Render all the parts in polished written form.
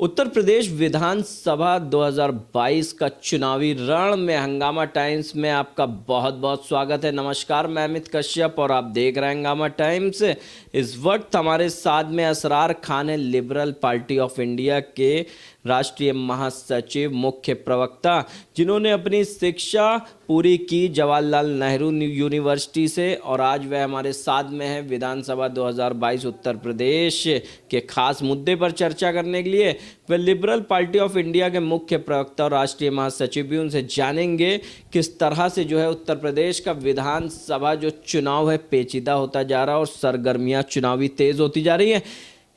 उत्तर प्रदेश विधानसभा 2022 का चुनावी रण में हंगामा टाइम्स में आपका बहुत बहुत स्वागत है। नमस्कार, मैं अमित कश्यप और आप देख रहे हैं हंगामा टाइम्स। इस वक्त हमारे साथ में असरार खान है, लिबरल पार्टी ऑफ इंडिया के राष्ट्रीय महासचिव, मुख्य प्रवक्ता, जिन्होंने अपनी शिक्षा पूरी की जवाहरलाल नेहरू यूनिवर्सिटी से और आज वह हमारे साथ में है विधानसभा 2022 उत्तर प्रदेश के खास मुद्दे पर चर्चा करने के लिए। वह लिबरल पार्टी ऑफ इंडिया के मुख्य प्रवक्ता और राष्ट्रीय महासचिव भी। उनसे जानेंगे किस तरह से जो है उत्तर प्रदेश का विधानसभा जो चुनाव है पेचीदा होता जा रहा है और सरगर्मियां चुनावी तेज होती जा रही है।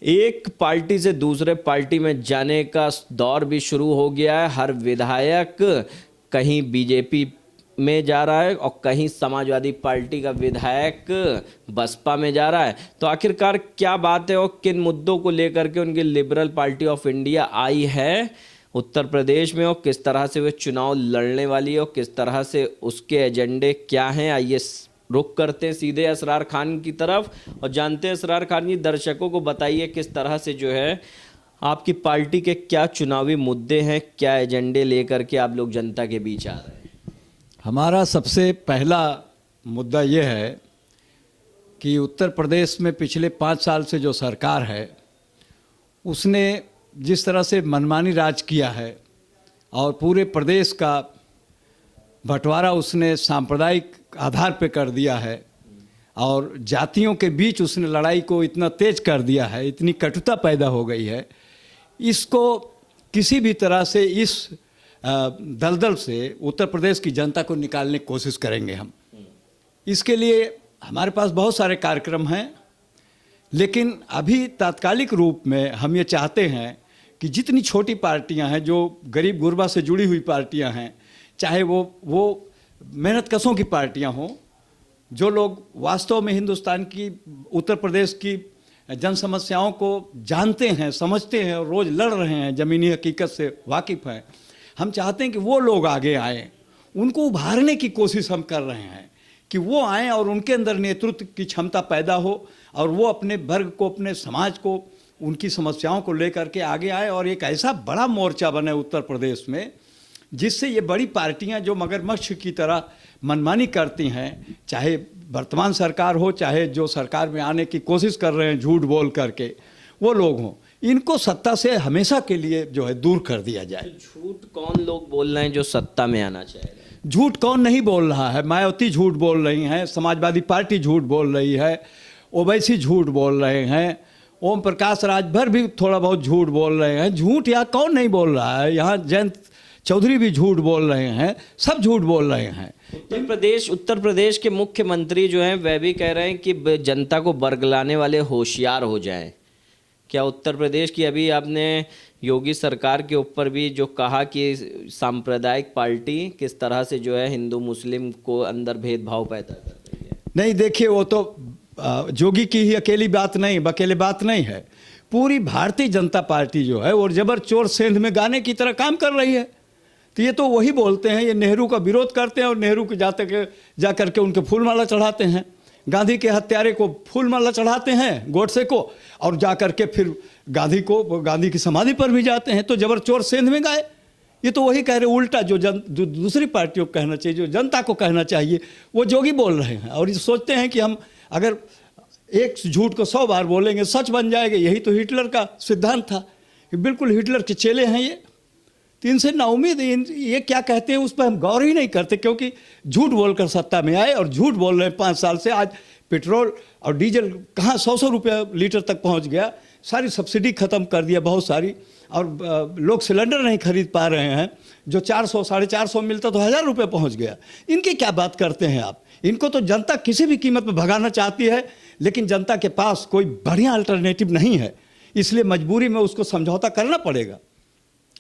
एक पार्टी से दूसरे पार्टी में जाने का दौर भी शुरू हो गया है। हर विधायक कहीं बीजेपी में जा रहा है और कहीं समाजवादी पार्टी का विधायक बसपा में जा रहा है। तो आखिरकार क्या बात है और किन मुद्दों को लेकर के उनकी liberal party of India I है उत्तर प्रदेश में और किस तरह से वे चुनाव लड़ने वाली है और किस तरह से उसके एजेंडे क्या हैं, आइए रुक करते हैं सीधे असरार खान की तरफ और जानते हैं असरार खान जी, दर्शकों को बताइए किस तरह से जो है आपकी पार्टी के क्या चुनावी मुद्दे हैं, क्या एजेंडे लेकर के आप लोग जनता के बीच आ रहे हैं। हमारा सबसे पहला मुद्दा ये है कि उत्तर प्रदेश में पिछले 5 साल से जो सरकार है उसने जिस तरह से मनमानी राज किया है और पूरे प्रदेश का बंटवारा उसने सांप्रदायिक आधार पे कर दिया है और जातियों के बीच उसने लड़ाई को इतना तेज कर दिया है, इतनी कटुता पैदा हो गई है। इसको किसी भी तरह से इस दलदल से उत्तर प्रदेश की जनता को निकालने की कोशिश करेंगे हम। इसके लिए हमारे पास बहुत सारे कार्यक्रम हैं, लेकिन अभी तात्कालिक रूप में हम ये चाहते हैं कि जितनी छोटी पार्टियां हैं, जो गरीब गुरबा से जुड़ी हुई पार्टियां हैं, चाहे वो मेहनतकशों की पार्टियां हों, जो लोग वास्तव में हिंदुस्तान की, उत्तर प्रदेश की जन समस्याओं को जानते हैं, समझते हैं और रोज़ लड़ रहे हैं, ज़मीनी हकीकत से वाकिफ़ हैं, हम चाहते हैं कि वो लोग आगे आएँ। उनको उभारने की कोशिश हम कर रहे हैं कि वो आएँ और उनके अंदर नेतृत्व की क्षमता पैदा हो और वो अपने वर्ग को, अपने समाज को, उनकी समस्याओं को लेकर के आगे आए और एक ऐसा बड़ा मोर्चा बने उत्तर प्रदेश में जिससे ये बड़ी पार्टियां जो मगरमच्छ की तरह मनमानी करती हैं, चाहे वर्तमान सरकार हो, चाहे जो सरकार में आने की कोशिश कर रहे हैं झूठ बोल करके वो लोग हों, इनको सत्ता से हमेशा के लिए जो है दूर कर दिया जाए। झूठ कौन लोग बोल रहे हैं जो सत्ता में आना चाह रहे हैं? झूठ कौन नहीं बोल रहा है? मायावती झूठ बोल रही हैं, समाजवादी पार्टी झूठ बोल रही है, ओवैसी झूठ बोल रहे हैं, ओम प्रकाश राजभर भी थोड़ा बहुत झूठ बोल रहे हैं। झूठ यहाँ कौन नहीं बोल रहा है? यहाँ जयंत चौधरी भी झूठ बोल रहे हैं, सब झूठ बोल रहे हैं। उत्तर प्रदेश के मुख्यमंत्री जो हैं वह भी कह रहे हैं कि जनता को बरगलाने वाले होशियार हो जाएं। क्या उत्तर प्रदेश की अभी आपने योगी सरकार के ऊपर भी जो कहा कि सांप्रदायिक पार्टी किस तरह से जो है हिंदू मुस्लिम को अंदर भेदभाव पैदा कर रही है? नहीं, देखिए, वो तो जोगी की ही अकेली बात नहीं, अकेले बात नहीं है। पूरी भारतीय जनता पार्टी जो है वो जबर चोर सेंध में गाने की तरह काम कर रही है। तो ये तो वही बोलते हैं, ये नेहरू का विरोध करते हैं और नेहरू के जा करके उनके फूलमाला चढ़ाते हैं, गांधी के हत्यारे को फूलमाला चढ़ाते हैं, गोडसे को, और जा करके फिर गांधी की समाधि पर भी जाते हैं। तो जबर चोर सेंध में गाए, ये तो वही कह रहे, उल्टा जो दूसरी पार्टियों को कहना चाहिए, जो जनता को कहना चाहिए, वो जोगी बोल रहे हैं। और ये सोचते हैं कि हम अगर एक झूठ को 100 बार बोलेंगे सच बन जाएगा। यही तो हिटलर का सिद्धांत था कि बिल्कुल हिटलर के चेले हैं ये। तो इनसे नाउम्मीद, ये क्या कहते हैं उस पर हम गौर ही नहीं करते, क्योंकि झूठ बोलकर सत्ता में आए और झूठ बोल रहे हैं 5 साल से। आज पेट्रोल और डीजल कहाँ 100 रुपये लीटर तक पहुंच गया, सारी सब्सिडी ख़त्म कर दिया बहुत सारी, और लोग सिलेंडर नहीं खरीद पा रहे हैं। जो 400 साढ़े 400 मिलता तो 1000 रुपये पहुँच गया। इनकी क्या बात करते हैं आप? इनको तो जनता किसी भी कीमत में भगाना चाहती है, लेकिन जनता के पास कोई बढ़िया अल्टरनेटिव नहीं है, इसलिए मजबूरी में उसको समझौता करना पड़ेगा।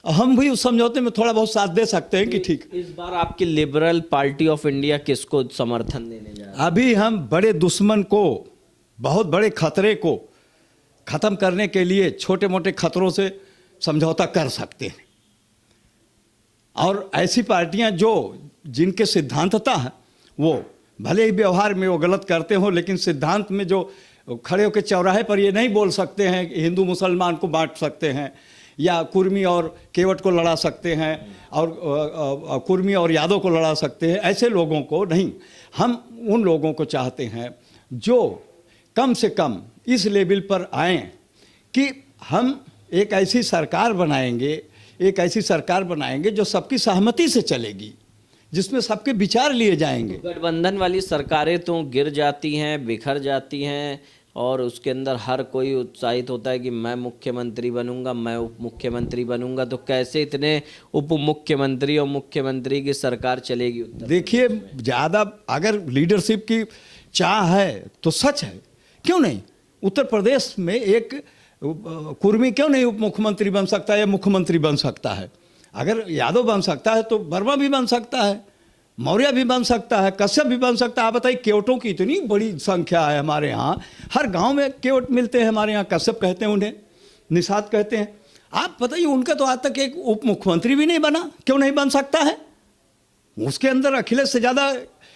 हम भी उस समझौते में थोड़ा बहुत साथ दे सकते हैं कि ठीक। इस बार आपकी लिबरल पार्टी ऑफ इंडिया किसको समर्थन देने जा रही है? अभी हम बड़े दुश्मन को, बहुत बड़े खतरे को ख़त्म करने के लिए छोटे मोटे खतरों से समझौता कर सकते हैं। और ऐसी पार्टियां जिनके सिद्धांतता है, वो भले ही व्यवहार में वो गलत करते हो, लेकिन सिद्धांत में जो खड़े होकर चौराहे पर ये नहीं बोल सकते हैं कि हिंदू मुसलमान को बांट सकते हैं, या कुर्मी और केवट को लड़ा सकते हैं और कुर्मी और यादव को लड़ा सकते हैं, ऐसे लोगों को नहीं। हम उन लोगों को चाहते हैं जो कम से कम इस लेवल पर आएं कि हम एक ऐसी सरकार बनाएंगे जो सबकी सहमति से चलेगी, जिसमें सबके विचार लिए जाएंगे। गठबंधन वाली सरकारें तो गिर जाती हैं, बिखर जाती हैं, और उसके अंदर हर कोई उत्साहित होता है कि मैं मुख्यमंत्री बनूंगा, मैं उप मुख्यमंत्री बनूंगा। तो कैसे इतने उप मुख्यमंत्री और मुख्यमंत्री की सरकार चलेगी? देखिए, ज़्यादा अगर लीडरशिप की चाह है तो सच है, क्यों नहीं? उत्तर प्रदेश में एक कुर्मी क्यों नहीं उप मुख्यमंत्री बन सकता है या मुख्यमंत्री बन सकता है? अगर यादव बन सकता है तो वर्मा भी बन सकता है, मौर्य भी बन सकता है, कश्यप भी बन सकता है। आप बताइए, केवटों की इतनी बड़ी संख्या है हमारे यहाँ, हर गांव में केवट मिलते हैं हमारे यहाँ। कश्यप कहते हैं उन्हें, निषाद कहते हैं। आप बताइए, उनका तो आज तक एक उप मुख्यमंत्री भी नहीं बना, क्यों नहीं बन सकता है? उसके अंदर अखिलेश से ज़्यादा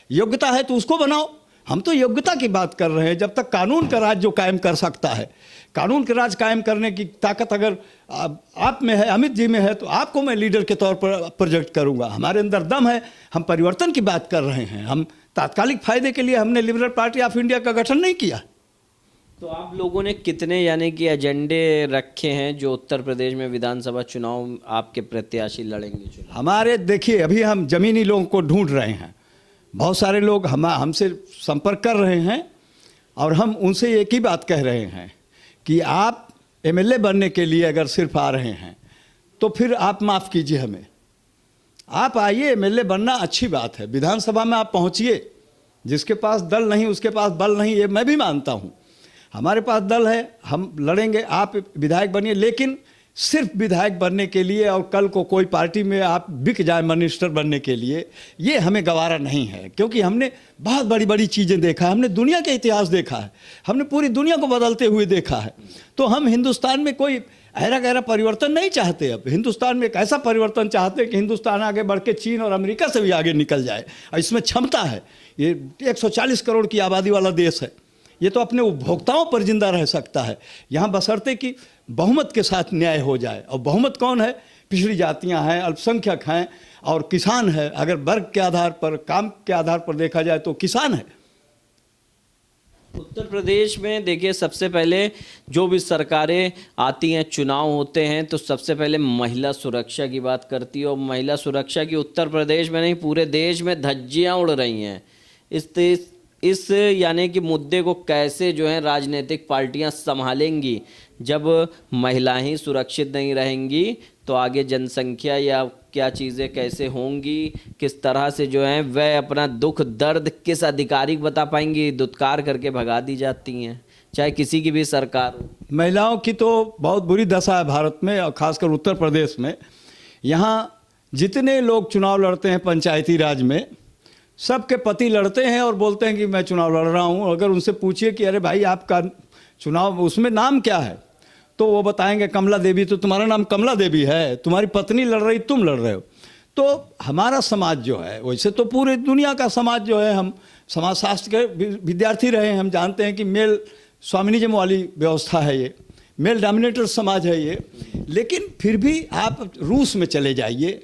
योग्यता है तो उसको बनाओ। हम तो योग्यता की बात कर रहे हैं। जब तक कानून का राज जो कायम कर सकता है, कानून का राज कायम करने की ताकत अगर आप में है, अमित जी में है, तो आपको मैं लीडर के तौर पर प्रोजेक्ट करूंगा। हमारे अंदर दम है, हम परिवर्तन की बात कर रहे हैं। हम तात्कालिक फायदे के लिए हमने लिबरल पार्टी ऑफ इंडिया का गठन नहीं किया। तो आप लोगों ने कितने यानी कि एजेंडे रखे हैं जो उत्तर प्रदेश में विधानसभा चुनाव आपके प्रत्याशी लड़ेंगे? हमारे देखिए, अभी हम जमीनी लोगों को ढूंढ रहे हैं। बहुत सारे लोग हमसे संपर्क कर रहे हैं और हम उनसे एक ही बात कह रहे हैं कि आप एमएलए बनने के लिए अगर सिर्फ आ रहे हैं तो फिर आप माफ़ कीजिए हमें, आप आइए, एमएलए बनना अच्छी बात है, विधानसभा में आप पहुंचिए। जिसके पास दल नहीं उसके पास बल नहीं, ये मैं भी मानता हूं। हमारे पास दल है, हम लड़ेंगे, आप विधायक बनिए। लेकिन सिर्फ विधायक बनने के लिए और कल को कोई पार्टी में आप बिक जाए मिनिस्टर बनने के लिए, ये हमें गवारा नहीं है। क्योंकि हमने बहुत बड़ी बड़ी चीज़ें देखा है, हमने दुनिया का इतिहास देखा है, हमने पूरी दुनिया को बदलते हुए देखा है। तो हम हिंदुस्तान में कोई ऐरा गहरा परिवर्तन नहीं चाहते। अब हिंदुस्तान में एक ऐसा परिवर्तन चाहते हैं कि हिंदुस्तान आगे बढ़ के चीन और अमेरिका से भी आगे निकल जाए, और इसमें क्षमता है। ये 140 करोड़ की आबादी वाला देश है, ये तो अपने उपभोक्ताओं पर जिंदा रह सकता है यहाँ, बशर्ते कि बहुमत के साथ न्याय हो जाए। और बहुमत कौन है? पिछड़ी जातियां हैं, अल्पसंख्यक हैं और किसान है। अगर वर्ग के आधार पर, काम के आधार पर देखा जाए तो किसान है। उत्तर प्रदेश में देखिए, सबसे पहले जो भी सरकारें आती हैं, चुनाव होते हैं, तो सबसे पहले महिला सुरक्षा की बात करती है। और महिला सुरक्षा की उत्तर प्रदेश में नहीं, पूरे देश में धज्जियां उड़ रही हैं। इस यानी कि मुद्दे को कैसे जो है राजनीतिक पार्टियां संभालेंगी? जब महिलाएं ही सुरक्षित नहीं रहेंगी तो आगे जनसंख्या या क्या चीज़ें कैसे होंगी, किस तरह से जो है वह अपना दुख दर्द किस अधिकारी को बता पाएंगी? दुत्कार करके भगा दी जाती हैं, चाहे किसी की भी सरकार हो। महिलाओं की तो बहुत बुरी दशा है भारत में, और खासकर उत्तर प्रदेश में। यहाँ जितने लोग चुनाव लड़ते हैं पंचायती राज में, सबके पति लड़ते हैं और बोलते हैं कि मैं चुनाव लड़ रहा हूँ। अगर उनसे पूछिए कि अरे भाई आपका चुनाव उसमें नाम क्या है, तो वो बताएंगे कमला देवी। तो तुम्हारा नाम कमला देवी है, तुम्हारी पत्नी लड़ रही, तुम लड़ रहे हो। तो हमारा समाज जो है, वैसे तो पूरे दुनिया का समाज जो है, हम समाजशास्त्र के विद्यार्थी रहे हैं, हम जानते हैं कि मेल स्वामिनिज्म वाली व्यवस्था है, ये मेल डोमिनेटेड समाज है ये। लेकिन फिर भी आप रूस में चले जाइए,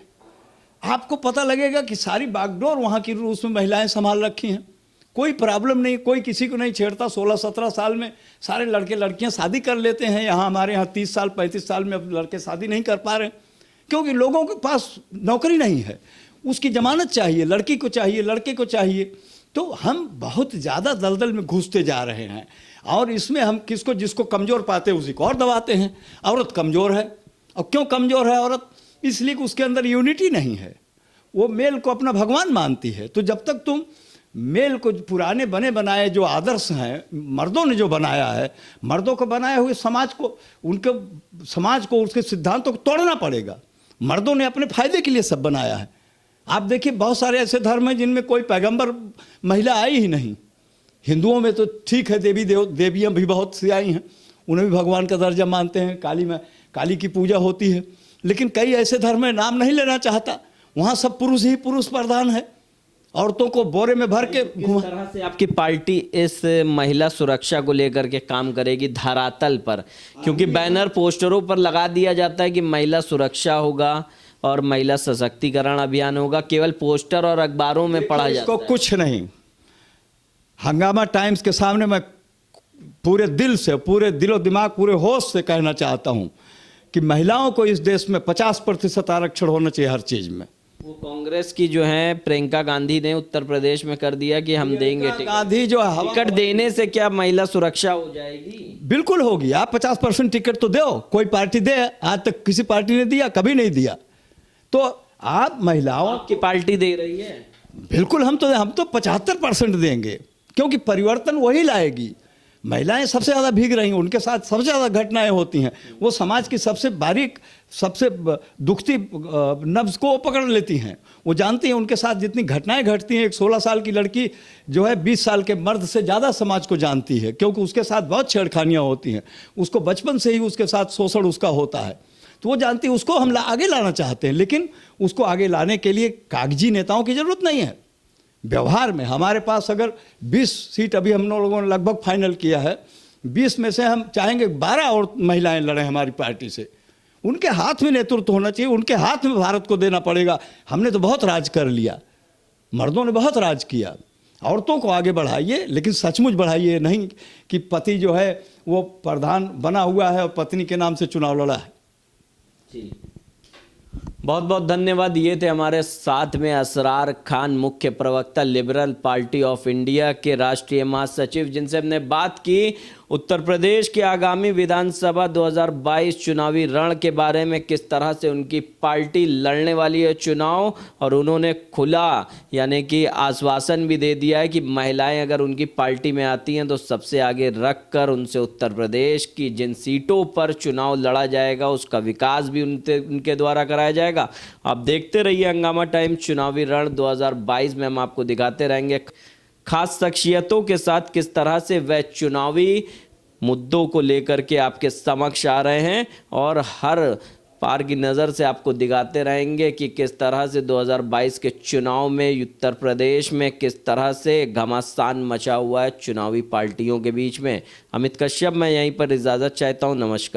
आपको पता लगेगा कि सारी बागडोर वहाँ की रूस में महिलाएं संभाल रखी हैं। कोई प्रॉब्लम नहीं, कोई किसी को नहीं छेड़ता। 16-17 साल में सारे लड़के लड़कियां शादी कर लेते हैं। यहाँ हमारे यहाँ 30 साल 35 साल में अब लड़के शादी नहीं कर पा रहे, क्योंकि लोगों के पास नौकरी नहीं है। उसकी जमानत चाहिए, लड़की को चाहिए, लड़के को चाहिए। तो हम बहुत ज़्यादा दलदल में घुसते जा रहे हैं, और इसमें हम जिसको कमज़ोर पाते हैं उसी को और दबाते हैं। औरत कमज़ोर है, और क्यों कमज़ोर है औरत? इसलिए कि उसके अंदर यूनिटी नहीं है, वो मेल को अपना भगवान मानती है। तो जब तक तुम मेल को पुराने बने बनाए जो आदर्श हैं, मर्दों ने जो बनाया है, मर्दों को बनाए हुए समाज को उसके सिद्धांतों को तोड़ना पड़ेगा। मर्दों ने अपने फायदे के लिए सब बनाया है। आप देखिए, बहुत सारे ऐसे धर्म हैं जिनमें कोई पैगंबर महिला आई ही नहीं। हिंदुओं में तो ठीक है, देवियाँ भी बहुत सी आई हैं, उन्हें भी भगवान का दर्जा मानते हैं। काली की पूजा होती है। लेकिन कई ऐसे धर्म में नाम नहीं लेना चाहता, वहाँ सब पुरुष ही पुरुष प्रधान है, औरतों को बोरे में भर के किस तरह से आपकी पार्टी इस महिला सुरक्षा को लेकर के काम करेगी धरातल पर, क्योंकि बैनर पोस्टरों पर लगा दिया जाता है कि महिला सुरक्षा होगा और महिला सशक्तिकरण अभियान होगा, केवल पोस्टर और अखबारों में पढ़ा जाता इसको कुछ नहीं। हंगामा टाइम्स के सामने मैं पूरे दिल से, पूरे दिलो दिमाग, पूरे होश से कहना चाहता हूं कि महिलाओं को इस देश में 50% आरक्षण होना चाहिए हर चीज में। वो कांग्रेस की जो है प्रियंका गांधी ने उत्तर प्रदेश में कर दिया कि हम देंगे टिकट। गांधी जो टिकट देने से क्या महिला सुरक्षा हो जाएगी? बिल्कुल होगी। आप 50% टिकट तो दो, कोई पार्टी दे, आज तक किसी पार्टी ने दिया? कभी नहीं दिया। तो आप महिलाओं की पार्टी दे रही है। बिल्कुल, हम तो 75% देंगे, क्योंकि परिवर्तन वही लाएगी। महिलाएं सबसे ज़्यादा भीग रही हैं, उनके साथ सबसे ज़्यादा घटनाएं होती हैं। वो समाज की सबसे बारीक, सबसे दुखती नब्ज को पकड़ लेती हैं। वो जानती हैं उनके साथ जितनी घटनाएं घटती हैं। एक 16 साल की लड़की जो है 20 साल के मर्द से ज़्यादा समाज को जानती है, क्योंकि उसके साथ बहुत छेड़खानियाँ होती हैं। उसको बचपन से ही उसके साथ शोषण उसका होता है, तो वो जानती है। उसको हम आगे लाना चाहते हैं, लेकिन उसको आगे लाने के लिए कागजी नेताओं की ज़रूरत नहीं है। व्यवहार में हमारे पास अगर 20 सीट अभी हम लोगों ने लगभग फाइनल किया है, 20 में से हम चाहेंगे 12 और महिलाएं लड़ें हमारी पार्टी से। उनके हाथ में नेतृत्व होना चाहिए, उनके हाथ में भारत को देना पड़ेगा। हमने तो बहुत राज कर लिया, मर्दों ने बहुत राज किया। औरतों को आगे बढ़ाइए, लेकिन सचमुच बढ़ाइए, नहीं कि पति जो है वो प्रधान बना हुआ है और पत्नी के नाम से चुनाव लड़ा है। जी, बहुत बहुत धन्यवाद। ये थे हमारे साथ में असरार खान, मुख्य प्रवक्ता लिबरल पार्टी ऑफ इंडिया के राष्ट्रीय महासचिव, जिनसे हमने बात की उत्तर प्रदेश के आगामी विधानसभा 2022 चुनावी रण के बारे में, किस तरह से उनकी पार्टी लड़ने वाली है चुनाव। और उन्होंने खुला यानी कि आश्वासन भी दे दिया है कि महिलाएं अगर उनकी पार्टी में आती हैं तो सबसे आगे रख कर उनसे उत्तर प्रदेश की जिन सीटों पर चुनाव लड़ा जाएगा उसका विकास भी उनके द्वारा कराया जाएगा। आप देखते रहिए हंगामा टाइम्स, चुनावी रण 2022 में हम आपको दिखाते रहेंगे खास शख्सियतों के साथ किस तरह से वह चुनावी मुद्दों को लेकर के आपके समक्ष आ रहे हैं, और हर पार की नज़र से आपको दिखाते रहेंगे कि किस तरह से 2022 के चुनाव में उत्तर प्रदेश में किस तरह से घमासान मचा हुआ है चुनावी पार्टियों के बीच में। अमित कश्यप, मैं यहीं पर इजाज़त चाहता हूं। नमस्कार।